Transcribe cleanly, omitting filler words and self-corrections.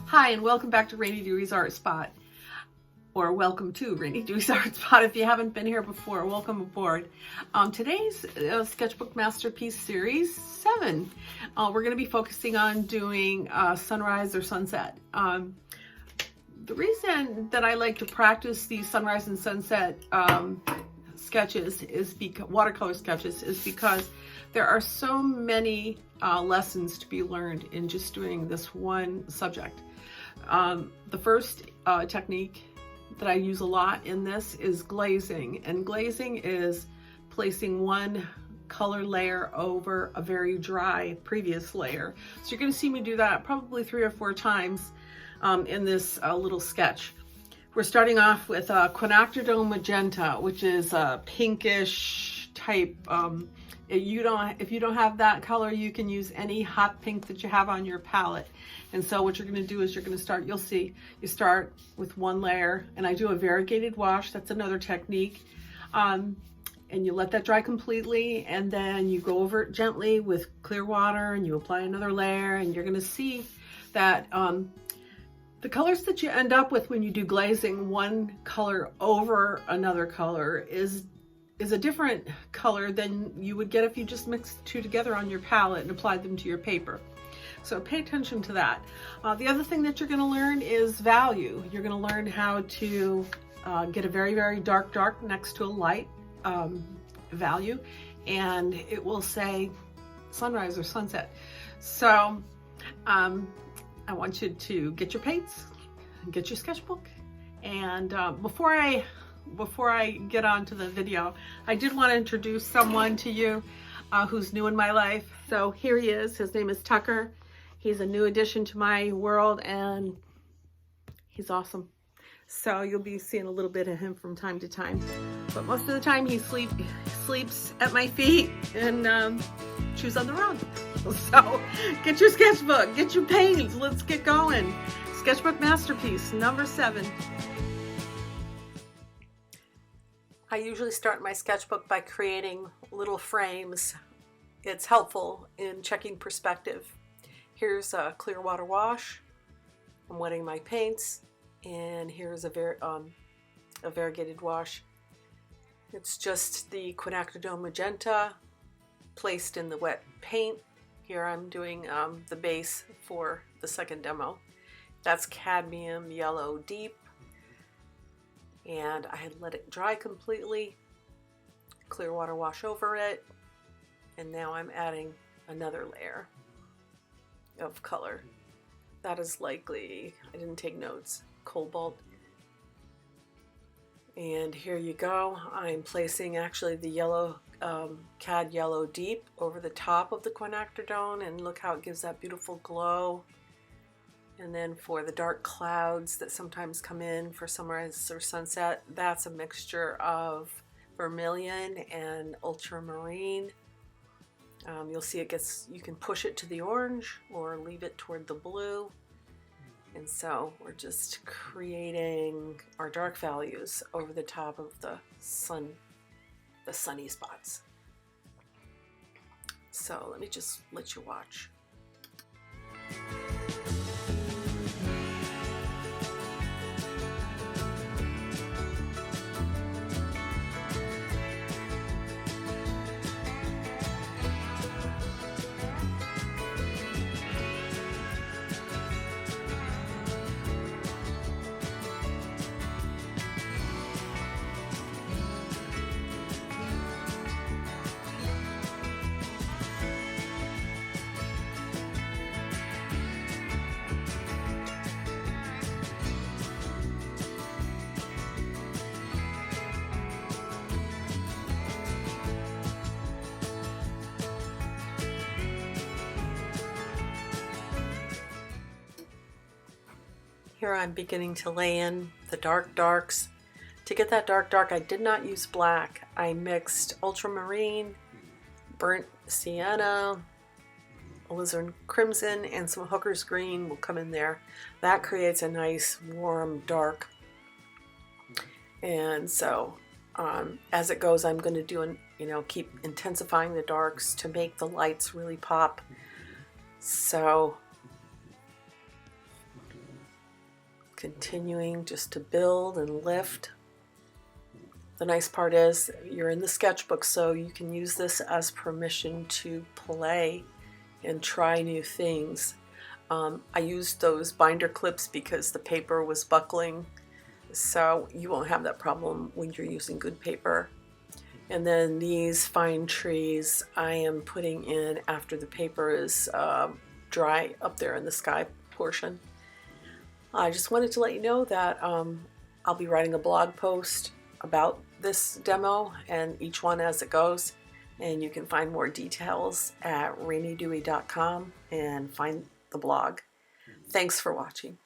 Hi, and welcome back to Rainy Dewey's Art Spot, or welcome to Rainy Dewey's Art Spot. If you haven't been here before, welcome aboard. Today's Sketchbook Masterpiece Series 7. We're going to be focusing on doing sunrise or sunset. The reason that I like to practice these sunrise and sunset sketches is because watercolor sketches is because there are so many lessons to be learned in just doing this one subject. The first technique that I use a lot in this is glazing, and glazing is placing one color layer over a very dry previous layer. So you're going to see me do that probably 3 or 4 times in this little sketch. We're starting off with Quinacridone Magenta, which is a pinkish type. If you don't have that color, you can use any hot pink that you have on your palette. And so what you're going to do is you're going to start, you'll see, you start with one layer, and I do a variegated wash. That's another technique. And you let that dry completely, and then you go over it gently with clear water, and you apply another layer, and you're going to see that the colors that you end up with when you do glazing one color over another color is a different color than you would get if you just mixed the two together on your palette and applied them to your paper. So pay attention to that. The other thing that you're going to learn is value. You're going to learn how to get a very, very dark next to a light value, and it will say sunrise or sunset. So I want you to get your paints, get your sketchbook, and before I get on to the video, I did want to introduce someone to you who's new in my life. So here he is. His name is Tucker. He's a new addition to my world, and he's awesome. So you'll be seeing a little bit of him from time to time. But most of the time he sleeps at my feet and chews on the rug. So get your sketchbook, get your paints, let's get going. Sketchbook Masterpiece number 7. I usually start my sketchbook by creating little frames. It's helpful in checking perspective. Here's a clear water wash. I'm wetting my paints, and here's a variegated wash. It's just the Quinacridone Magenta placed in the wet paint. Here I'm doing the base for the second demo. That's Cadmium Yellow Deep. And I had let it dry completely, clear water wash over it, and now I'm adding another layer of color. That is likely, I didn't take notes, cobalt. And here you go. I'm placing actually the yellow, Cad Yellow Deep over the top of the Quinacridone, and look how it gives that beautiful glow. And then for the dark clouds that sometimes come in for sunrise or sunset, that's a mixture of vermilion and ultramarine. You'll see it gets, you can push it to the orange or leave it toward the blue. And so we're just creating our dark values over the top of the sun, the sunny spots. So let me just let you watch. Here I'm beginning to lay in the darks. To get that dark, I did not use black. I mixed ultramarine, burnt sienna, alizarin crimson, and some hooker's green will come in there. That creates a nice warm dark. And so as it goes, I'm going to do keep intensifying the darks to make the lights really pop. So Continuing just to build and lift. The nice part is you're in the sketchbook, so you can use this as permission to play and try new things. I used those binder clips because the paper was buckling, so you won't have that problem when you're using good paper. And then these fine trees I am putting in after the paper is dry up there in the sky portion. I just wanted to let you know that I'll be writing a blog post about this demo and each one as it goes, and you can find more details at rainydewey.com and find the blog. Thanks for watching.